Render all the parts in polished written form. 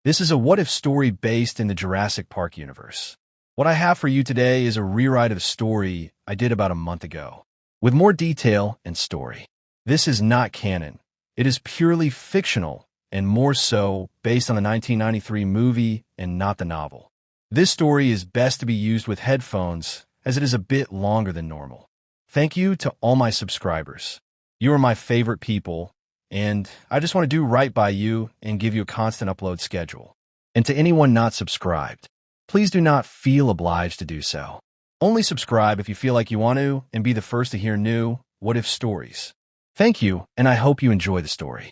This is a what-if story based in the Jurassic Park universe. What I have for you today is a rewrite of a story I did about a month ago, with more detail and story. This is not canon. It is purely fictional, and more so based on the 1993 movie and not the novel. This story is best to be used with headphones, as it is a bit longer than normal. Thank you to all my subscribers. You are my favorite people, and I just want to do right by you and give you a constant upload schedule. And to anyone not subscribed, please do not feel obliged to do so. Only subscribe if you feel like you want to and be the first to hear new what-if stories. Thank you, and I hope you enjoy the story.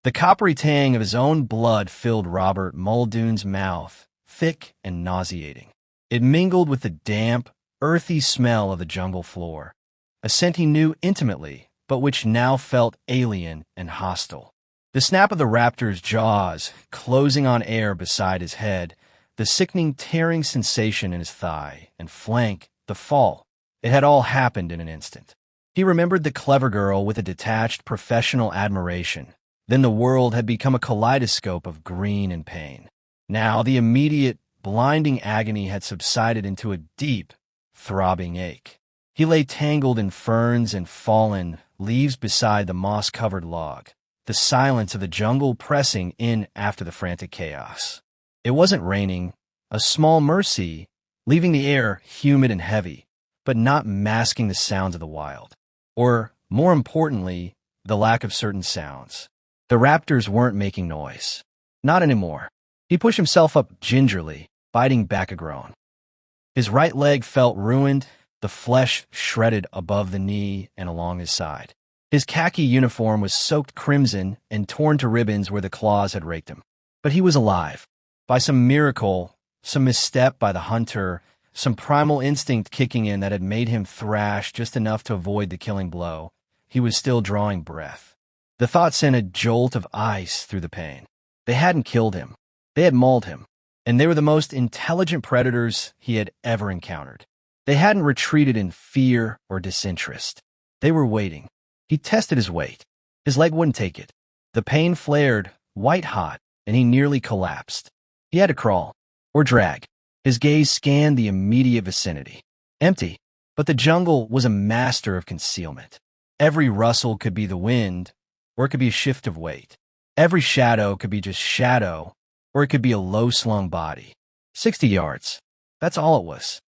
The coppery tang of his own blood filled Robert Muldoon's mouth, thick and nauseating. It mingled with the damp, earthy smell of the jungle floor, a scent he knew intimately, but which now felt alien and hostile. The snap of the raptor's jaws, closing on air beside his head, the sickening tearing sensation in his thigh and flank, the fall. It had all happened in an instant. He remembered the clever girl with a detached professional admiration. Then the world had become a kaleidoscope of green and pain. Now the immediate, blinding agony had subsided into a deep, throbbing ache. He lay tangled in ferns and fallen leaves beside the moss-covered log, the silence of the jungle pressing in after the frantic chaos. It wasn't raining, a small mercy, leaving the air humid and heavy, but not masking the sounds of the wild. Or, more importantly, the lack of certain sounds. The raptors weren't making noise. Not anymore. He pushed himself up gingerly, biting back a groan. His right leg felt ruined, the flesh shredded above the knee and along his side. His khaki uniform was soaked crimson and torn to ribbons where the claws had raked him. But he was alive. By some miracle, some misstep by the hunter, some primal instinct kicking in that had made him thrash just enough to avoid the killing blow, he was still drawing breath. The thought sent a jolt of ice through the pain. They hadn't killed him. They had mauled him. And they were the most intelligent predators he had ever encountered. They hadn't retreated in fear or disinterest. They were waiting. He tested his weight. His leg wouldn't take it. The pain flared, white-hot, and he nearly collapsed. He had to crawl, or drag. His gaze scanned the immediate vicinity. Empty, but the jungle was a master of concealment. Every rustle could be the wind, or it could be a shift of weight. Every shadow could be just shadow, or it could be a low-slung body. 60 yards. That's all it was.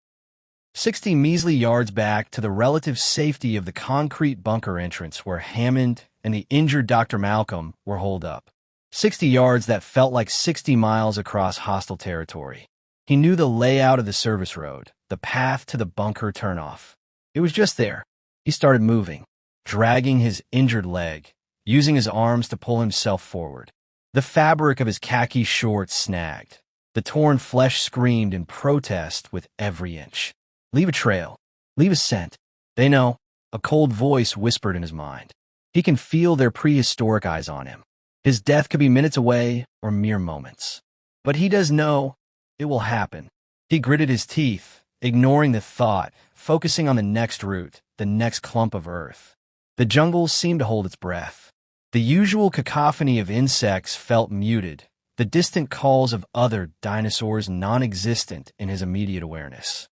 60 measly yards back to the relative safety of the concrete bunker entrance where Hammond and the injured Dr. Malcolm were holed up. 60 yards that felt like 60 miles across hostile territory. He knew the layout of the service road, the path to the bunker turnoff. It was just there. He started moving, dragging his injured leg, using his arms to pull himself forward. The fabric of his khaki shorts snagged. The torn flesh screamed in protest with every inch. Leave a trail. Leave a scent. They know, a cold voice whispered in his mind. He can feel their prehistoric eyes on him. His death could be minutes away or mere moments. But he does know it will happen. He gritted his teeth, ignoring the thought, focusing on the next root, the next clump of earth. The jungle seemed to hold its breath. The usual cacophony of insects felt muted, the distant calls of other dinosaurs non-existent in his immediate awareness.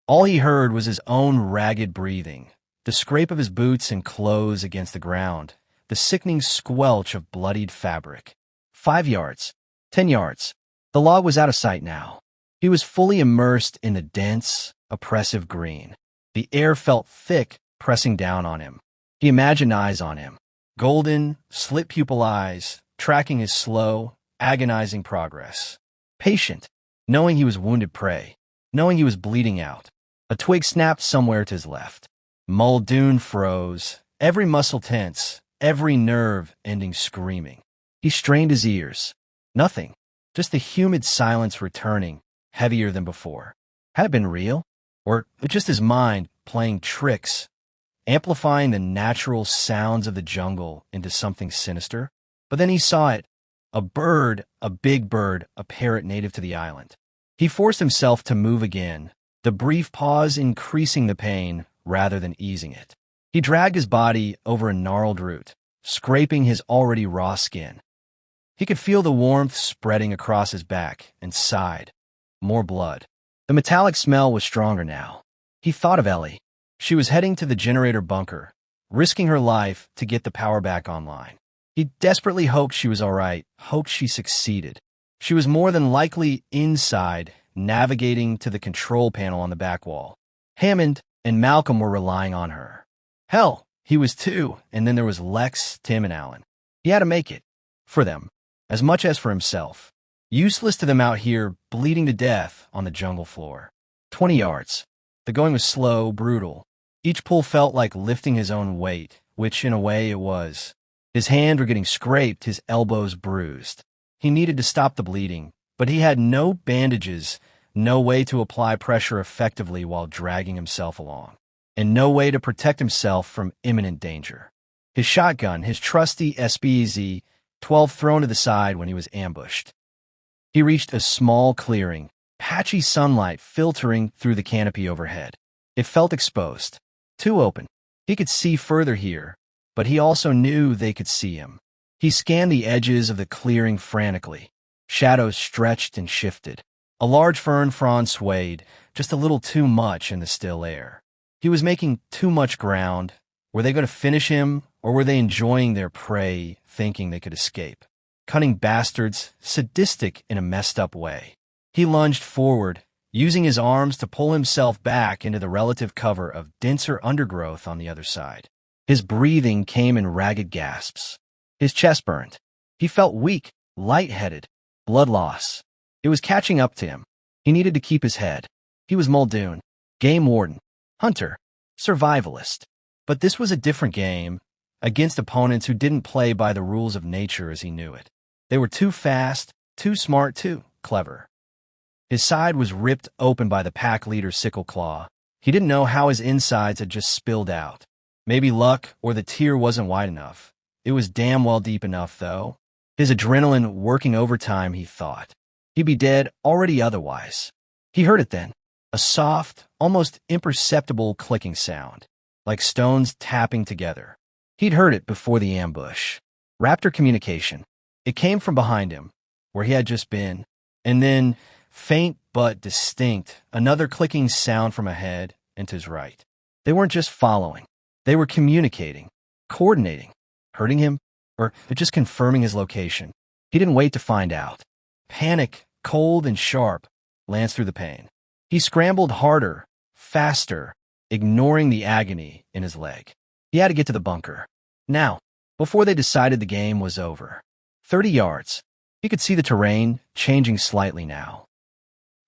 All he heard was his own ragged breathing, the scrape of his boots and clothes against the ground, the sickening squelch of bloodied fabric. 5 yards. 10 yards. The log was out of sight now. He was fully immersed in the dense, oppressive green. The air felt thick, pressing down on him. He imagined eyes on him. Golden, slit-pupil eyes, tracking his slow, agonizing progress. Patient, knowing he was wounded prey, knowing he was bleeding out. A twig snapped somewhere to his left. Muldoon froze, every muscle tense, every nerve ending screaming. He strained his ears. Nothing. Just the humid silence returning, heavier than before. Had it been real? Or just his mind playing tricks, amplifying the natural sounds of the jungle into something sinister? But then he saw it. A bird, a big bird, a parrot native to the island. He forced himself to move again, the brief pause increasing the pain rather than easing it. He dragged his body over a gnarled root, scraping his already raw skin. He could feel the warmth spreading across his back and sighed. More blood. The metallic smell was stronger now. He thought of Ellie. She was heading to the generator bunker, risking her life to get the power back online. He desperately hoped she was all right, hoped she succeeded. She was more than likely inside, navigating to the control panel on the back wall. Hammond and Malcolm were relying on her. Hell, he was too, and then there was Lex, Tim, and Alan. He had to make it. For them. As much as for himself. Useless to them out here, bleeding to death on the jungle floor. 20 yards. The going was slow, brutal. Each pull felt like lifting his own weight, which in a way it was. His hands were getting scraped, his elbows bruised. He needed to stop the bleeding, but he had no bandages, no way to apply pressure effectively while dragging himself along, and no way to protect himself from imminent danger. His shotgun, his trusty SBZ-12 thrown to the side when he was ambushed. He reached a small clearing, patchy sunlight filtering through the canopy overhead. It felt exposed, too open. He could see further here, but he also knew they could see him. He scanned the edges of the clearing frantically. Shadows stretched and shifted. A large fern frond swayed, just a little too much in the still air. He was making too much ground. Were they going to finish him, or were they enjoying their prey, thinking they could escape? Cunning bastards, sadistic in a messed-up way. He lunged forward, using his arms to pull himself back into the relative cover of denser undergrowth on the other side. His breathing came in ragged gasps. His chest burned. He felt weak, lightheaded, blood loss. It was catching up to him. He needed to keep his head. He was Muldoon, game warden, hunter, survivalist. But this was a different game, against opponents who didn't play by the rules of nature as he knew it. They were too fast, too smart, too clever. His side was ripped open by the pack leader's sickle claw. He didn't know how his insides had just spilled out. Maybe luck or the tear wasn't wide enough. It was damn well deep enough, though. His adrenaline working overtime, he thought. He'd be dead already otherwise. He heard it then. A soft, almost imperceptible clicking sound, like stones tapping together. He'd heard it before the ambush. Raptor communication. It came from behind him, where he had just been. And then, faint but distinct, another clicking sound from ahead and to his right. They weren't just following. They were communicating, coordinating, hurting him, or just confirming his location. He didn't wait to find out. Panic, cold and sharp, lanced through the pain. He scrambled harder, faster, ignoring the agony in his leg. He had to get to the bunker. Now, before they decided the game was over. 30 yards. He could see the terrain changing slightly now.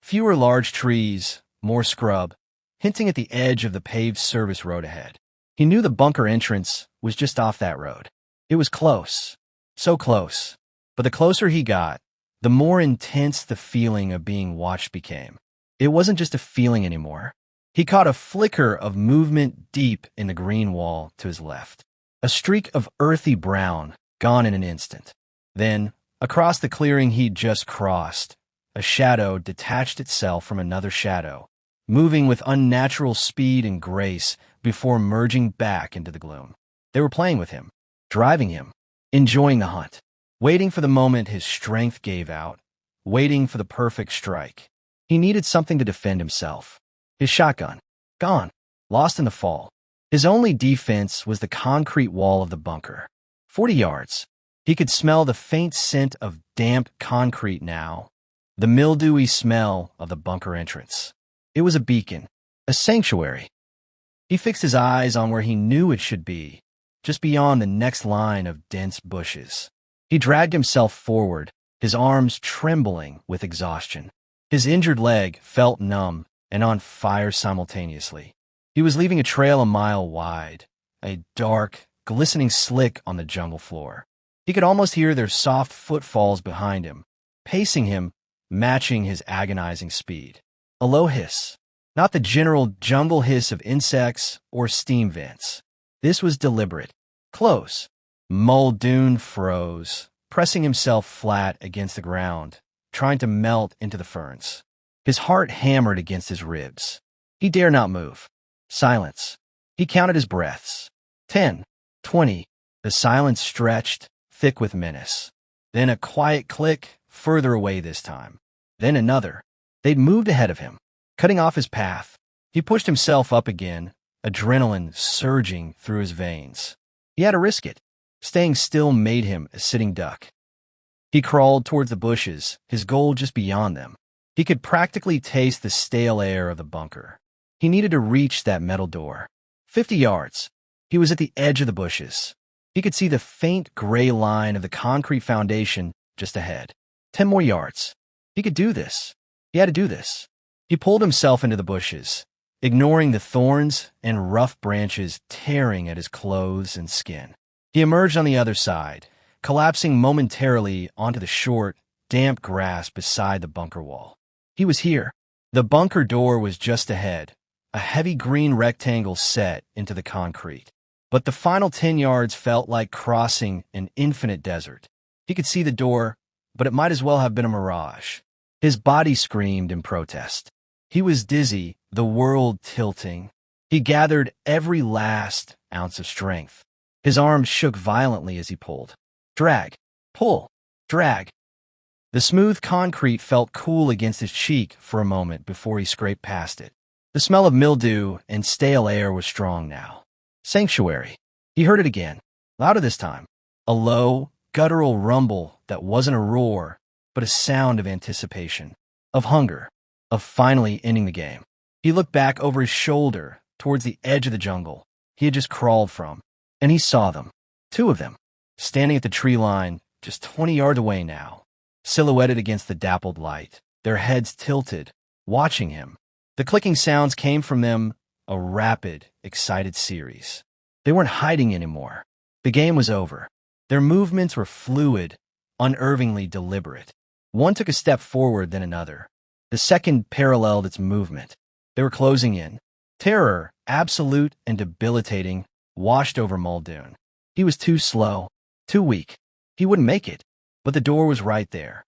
Fewer large trees, more scrub, hinting at the edge of the paved service road ahead. He knew the bunker entrance was just off that road. It was close. So close. But the closer he got, the more intense the feeling of being watched became. It wasn't just a feeling anymore. He caught a flicker of movement deep in the green wall to his left. A streak of earthy brown, gone in an instant. Then, across the clearing he'd just crossed, a shadow detached itself from another shadow, moving with unnatural speed and grace before merging back into the gloom. They were playing with him, driving him, enjoying the hunt, waiting for the moment his strength gave out, waiting for the perfect strike. He needed something to defend himself. His shotgun, gone, lost in the fall. His only defense was the concrete wall of the bunker. 40 yards. He could smell the faint scent of damp concrete now, the mildewy smell of the bunker entrance. It was a beacon, a sanctuary. He fixed his eyes on where he knew it should be, just beyond the next line of dense bushes. He dragged himself forward, his arms trembling with exhaustion. His injured leg felt numb and on fire simultaneously. He was leaving a trail a mile wide, a dark, glistening slick on the jungle floor. He could almost hear their soft footfalls behind him, pacing him, matching his agonizing speed. A low hiss, not the general jungle hiss of insects or steam vents. This was deliberate, close. Muldoon froze, pressing himself flat against the ground, trying to melt into the ferns. His heart hammered against his ribs. He dare not move. Silence. He counted his breaths. 10, 20. The silence stretched, thick with menace. Then a quiet click, further away this time. Then another. They'd moved ahead of him, cutting off his path. He pushed himself up again, adrenaline surging through his veins. He had to risk it. Staying still made him a sitting duck. He crawled towards the bushes, his goal just beyond them. He could practically taste the stale air of the bunker. He needed to reach that metal door. 50 yards. He was at the edge of the bushes. He could see the faint gray line of the concrete foundation just ahead. 10 more yards. He could do this. He had to do this. He pulled himself into the bushes, ignoring the thorns and rough branches tearing at his clothes and skin. He emerged on the other side, collapsing momentarily onto the short, damp grass beside the bunker wall. He was here. The bunker door was just ahead, a heavy green rectangle set into the concrete. But the final 10 yards felt like crossing an infinite desert. He could see the door, but it might as well have been a mirage. His body screamed in protest. He was dizzy, the world tilting. He gathered every last ounce of strength. His arms shook violently as he pulled. Drag. Pull. Drag. The smooth concrete felt cool against his cheek for a moment before he scraped past it. The smell of mildew and stale air was strong now. Sanctuary. He heard it again, louder this time. A low, guttural rumble that wasn't a roar, but a sound of anticipation, of hunger, of finally ending the game. He looked back over his shoulder towards the edge of the jungle he had just crawled from, and he saw them, 2 of them, standing at the tree line just 20 yards away now, silhouetted against the dappled light, their heads tilted, watching him. The clicking sounds came from them, a rapid, excited series. They weren't hiding anymore. The game was over. Their movements were fluid, unnervingly deliberate. One took a step forward, then another. The second paralleled its movement. They were closing in. Terror, absolute and debilitating, washed over Muldoon. He was too slow, too weak. He wouldn't make it, but the door was right there.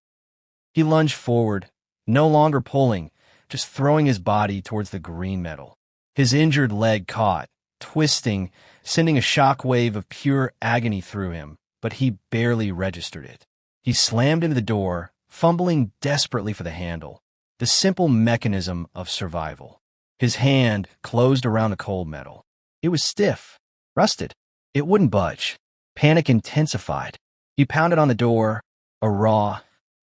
He lunged forward, no longer pulling, just throwing his body towards the green metal. His injured leg caught, twisting, sending a shockwave of pure agony through him, but he barely registered it. He slammed into the door, fumbling desperately for the handle, the simple mechanism of survival. His hand closed around the cold metal. It was stiff, rusted. It wouldn't budge. Panic intensified. He pounded on the door, a raw,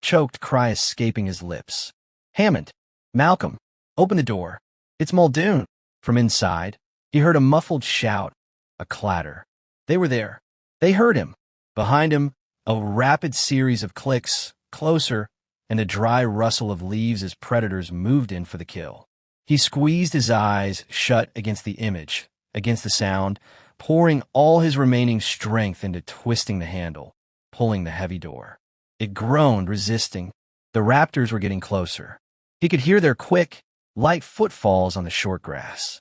choked cry escaping his lips. Hammond, Malcolm, open the door. It's Muldoon. From inside, he heard a muffled shout, a clatter. They were there. They heard him. Behind him, a rapid series of clicks, closer, and a dry rustle of leaves as predators moved in for the kill. He squeezed his eyes shut against the image, against the sound, pouring all his remaining strength into twisting the handle, pulling the heavy door. It groaned, resisting. The raptors were getting closer. He could hear their quick, light footfalls on the short grass.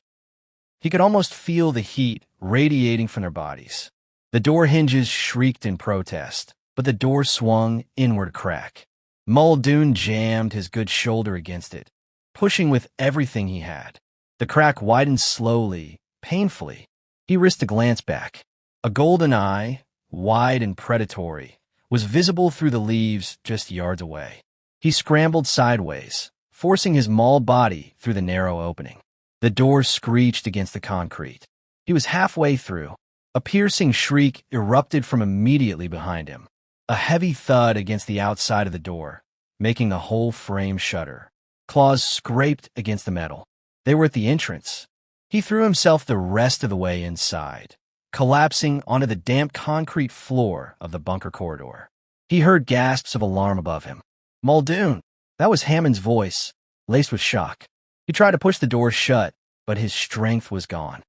He could almost feel the heat radiating from their bodies. The door hinges shrieked in protest, but the door swung inward a crack. Muldoon jammed his good shoulder against it, pushing with everything he had. The crack widened slowly, painfully. He risked a glance back. A golden eye, wide and predatory, was visible through the leaves just yards away. He scrambled sideways, forcing his mauled body through the narrow opening. The door screeched against the concrete. He was halfway through. A piercing shriek erupted from immediately behind him. A heavy thud against the outside of the door, making the whole frame shudder. Claws scraped against the metal. They were at the entrance. He threw himself the rest of the way inside, collapsing onto the damp concrete floor of the bunker corridor. He heard gasps of alarm above him. Muldoon! That was Hammond's voice, laced with shock. He tried to push the door shut, but his strength was gone.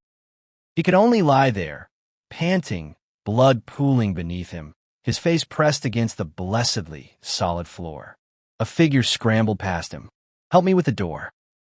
He could only lie there, panting, blood pooling beneath him, his face pressed against the blessedly solid floor. A figure scrambled past him. Help me with the door.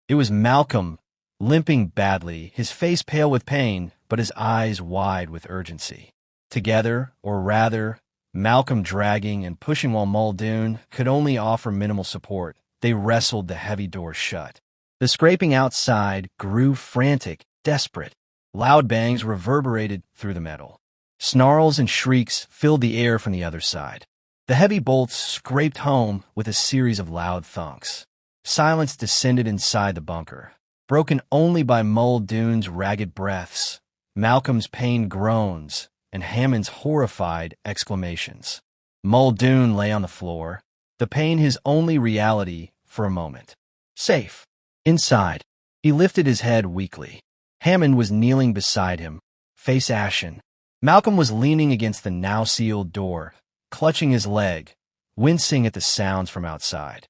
It was Malcolm, limping badly, his face pale with pain, but his eyes wide with urgency. Together, or rather, Malcolm dragging and pushing while Muldoon could only offer minimal support, they wrestled the heavy door shut. The scraping outside grew frantic, desperate. Loud bangs reverberated through the metal. Snarls and shrieks filled the air from the other side. The heavy bolts scraped home with a series of loud thunks. Silence descended inside the bunker, broken only by Muldoon's ragged breaths, Malcolm's pained groans, and Hammond's horrified exclamations. Muldoon lay on the floor, the pain his only reality for a moment. Safe. Inside. He lifted his head weakly. Hammond was kneeling beside him, face ashen. Malcolm was leaning against the now-sealed door, clutching his leg, wincing at the sounds from outside.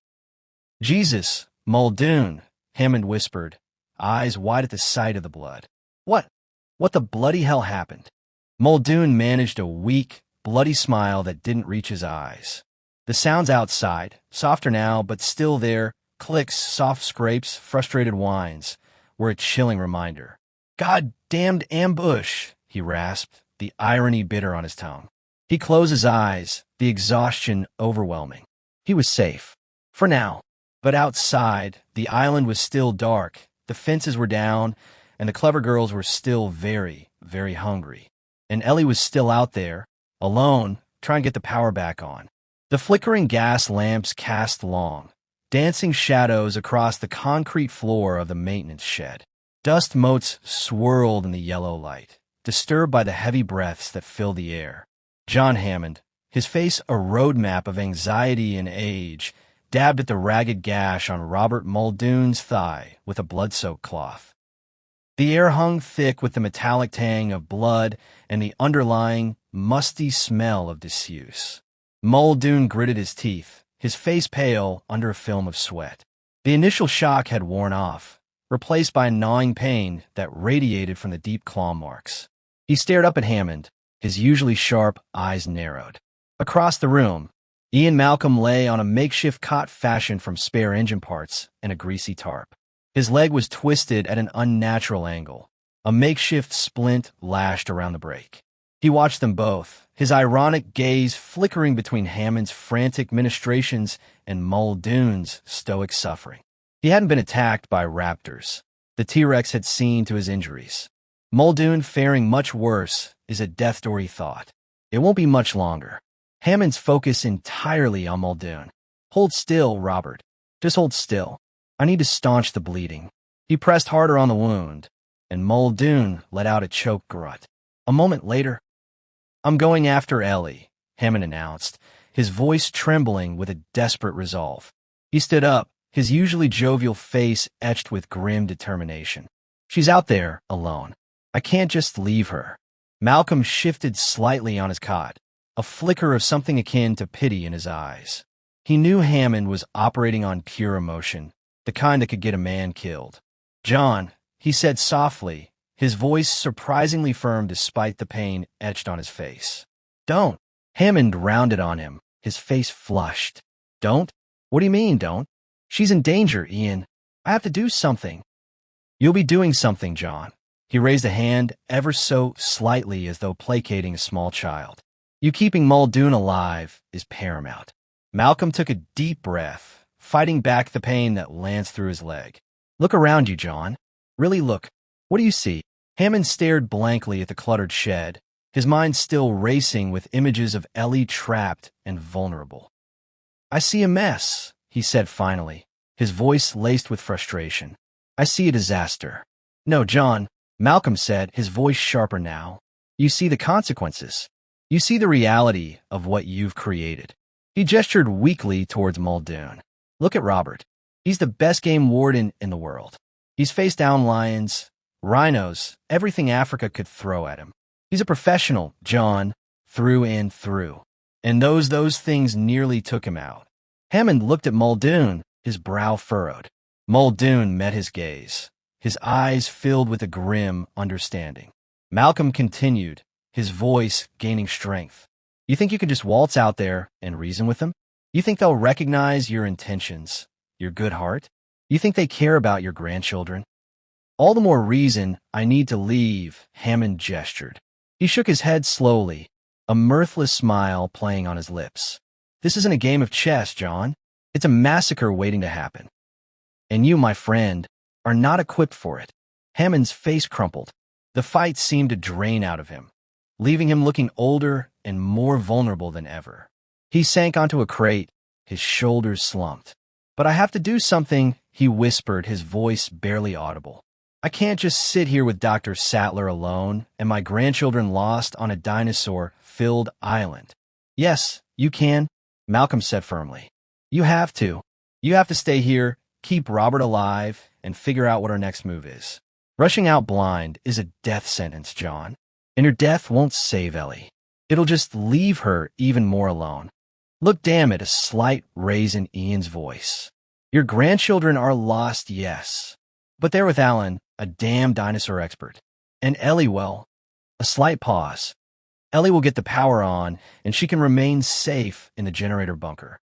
"Jesus, Muldoon," Hammond whispered, eyes wide at the sight of the blood. What the bloody hell happened?" Muldoon managed a weak, bloody smile that didn't reach his eyes. The sounds outside, softer now but still there, clicks, soft scrapes, frustrated whines, were a chilling reminder. "God-damned ambush," he rasped, the irony bitter on his tongue. He closed his eyes, the exhaustion overwhelming. He was safe. For now. But outside, the island was still dark, the fences were down, and the clever girls were still very, very hungry. And Ellie was still out there, alone, trying to get the power back on. The flickering gas lamps cast long, dancing shadows across the concrete floor of the maintenance shed. Dust motes swirled in the yellow light, disturbed by the heavy breaths that filled the air. John Hammond, his face a roadmap of anxiety and age, dabbed at the ragged gash on Robert Muldoon's thigh with a blood-soaked cloth. The air hung thick with the metallic tang of blood and the underlying, musty smell of disuse. Muldoon gritted his teeth, his face pale under a film of sweat. The initial shock had worn off, replaced by a gnawing pain that radiated from the deep claw marks. He stared up at Hammond, his usually sharp eyes narrowed. Across the room, Ian Malcolm lay on a makeshift cot fashioned from spare engine parts and a greasy tarp. His leg was twisted at an unnatural angle, a makeshift splint lashed around the brake. He watched them both, his ironic gaze flickering between Hammond's frantic ministrations and Muldoon's stoic suffering. He hadn't been attacked by raptors. The T-Rex had seen to his injuries. Muldoon faring much worse is a death door, he thought. It won't be much longer. Hammond's focus entirely on Muldoon. "Hold still, Robert. Just hold still. I need to staunch the bleeding." He pressed harder on the wound, and Muldoon let out a choked grunt. A moment later, "I'm going after Ellie," Hammond announced, his voice trembling with a desperate resolve. He stood up, his usually jovial face etched with grim determination. "She's out there, alone. I can't just leave her." Malcolm shifted slightly on his cot, a flicker of something akin to pity in his eyes. He knew Hammond was operating on pure emotion, the kind that could get a man killed. "John," he said softly, his voice surprisingly firm despite the pain etched on his face. "Don't." Hammond rounded on him, his face flushed. "Don't? What do you mean, don't? She's in danger, Ian. I have to do something." "You'll be doing something, John." He raised a hand ever so slightly as though placating a small child. "You keeping Muldoon alive is paramount." Malcolm took a deep breath, fighting back the pain that lanced through his leg. "Look around you, John. Really look. What do you see?" Hammond stared blankly at the cluttered shed, his mind still racing with images of Ellie trapped and vulnerable. "I see a mess," he said finally, his voice laced with frustration. "I see a disaster." "No, John," Malcolm said, his voice sharper now. "You see the consequences. You see the reality of what you've created." He gestured weakly towards Muldoon. "Look at Robert. He's the best game warden in the world. He's faced down lions, rhinos, everything Africa could throw at him. He's a professional, John, through and through. And those things nearly took him out." Hammond looked at Muldoon, his brow furrowed. Muldoon met his gaze, his eyes filled with a grim understanding. Malcolm continued, his voice gaining strength. "You think you can just waltz out there and reason with them? You think they'll recognize your intentions, your good heart? You think they care about your grandchildren?" "All the more reason I need to leave," Hammond gestured. He shook his head slowly, a mirthless smile playing on his lips. "This isn't a game of chess, John. It's a massacre waiting to happen. And you, my friend, are not equipped for it." Hammond's face crumpled. The fight seemed to drain out of him, leaving him looking older and more vulnerable than ever. He sank onto a crate, his shoulders slumped. "But I have to do something," he whispered, his voice barely audible. "I can't just sit here with Dr. Sattler alone and my grandchildren lost on a dinosaur-filled island." "Yes, you can," Malcolm said firmly. "You have to. You have to stay here, keep Robert alive, and figure out what our next move is. Rushing out blind is a death sentence, John. And your death won't save Ellie. It'll just leave her even more alone." "Look, damn it," a slight raise in Ian's voice. "Your grandchildren are lost, yes. But they're with Alan, a damn dinosaur expert. And Ellie, well," a slight pause. "Ellie will get the power on, and she can remain safe in the generator bunker.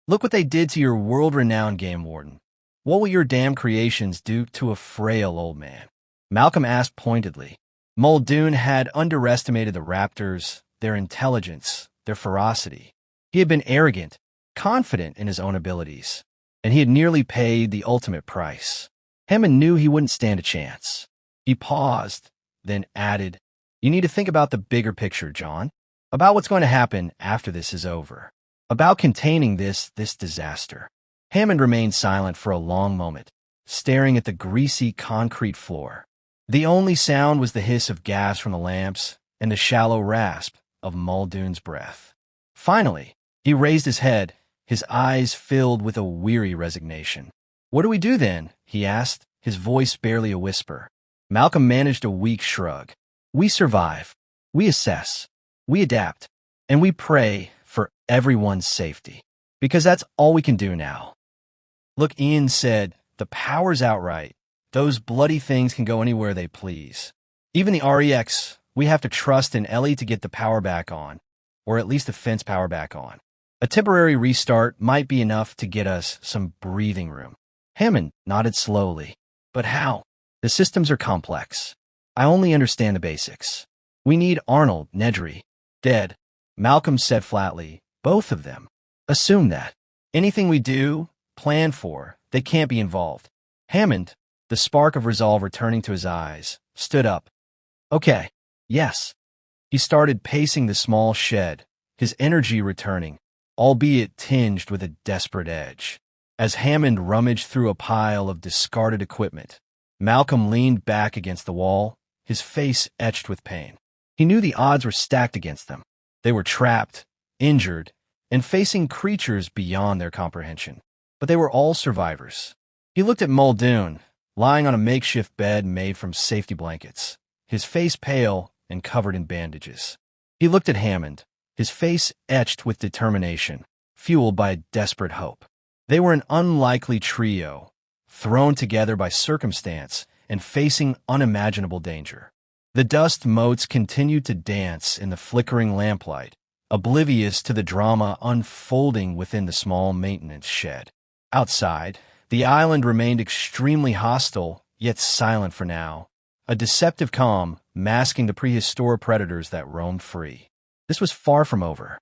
Look what they did to your world-renowned game warden. What will your damn creations do to a frail old man?" Malcolm asked pointedly. Muldoon had underestimated the raptors, their intelligence, their ferocity. He had been arrogant, confident in his own abilities, and he had nearly paid the ultimate price. Hammond knew he wouldn't stand a chance. He paused, then added, "You need to think about the bigger picture, John. About what's going to happen after this is over. About containing this disaster." Hammond remained silent for a long moment, staring at the greasy concrete floor. The only sound was the hiss of gas from the lamps and the shallow rasp of Muldoon's breath. Finally, he raised his head, his eyes filled with a weary resignation. "What do we do then?" he asked, his voice barely a whisper. Malcolm managed a weak shrug. "We survive. We assess. We adapt. And we pray for everyone's safety. Because that's all we can do now." "Look," Ian said, "the power's outright. Those bloody things can go anywhere they please. Even the REX, we have to trust in Ellie to get the power back on, or at least the fence power back on. A temporary restart might be enough to get us some breathing room." Hammond nodded slowly. "But how? The systems are complex. I only understand the basics. We need Arnold, Nedry, dead." Malcolm said flatly, "Both of them. Assume that. Anything we do, plan for, they can't be involved." Hammond, the spark of resolve returning to his eyes, stood up. "Okay, yes." He started pacing the small shed, his energy returning, albeit tinged with a desperate edge. As Hammond rummaged through a pile of discarded equipment, Malcolm leaned back against the wall, his face etched with pain. He knew the odds were stacked against them. They were trapped, injured, and facing creatures beyond their comprehension. But they were all survivors. He looked at Muldoon, lying on a makeshift bed made from safety blankets, his face pale and covered in bandages. He looked at Hammond, his face etched with determination, fueled by a desperate hope. They were an unlikely trio, thrown together by circumstance and facing unimaginable danger. The dust motes continued to dance in the flickering lamplight, oblivious to the drama unfolding within the small maintenance shed. Outside, the island remained extremely hostile, yet silent for now, a deceptive calm masking the prehistoric predators that roamed free. This was far from over.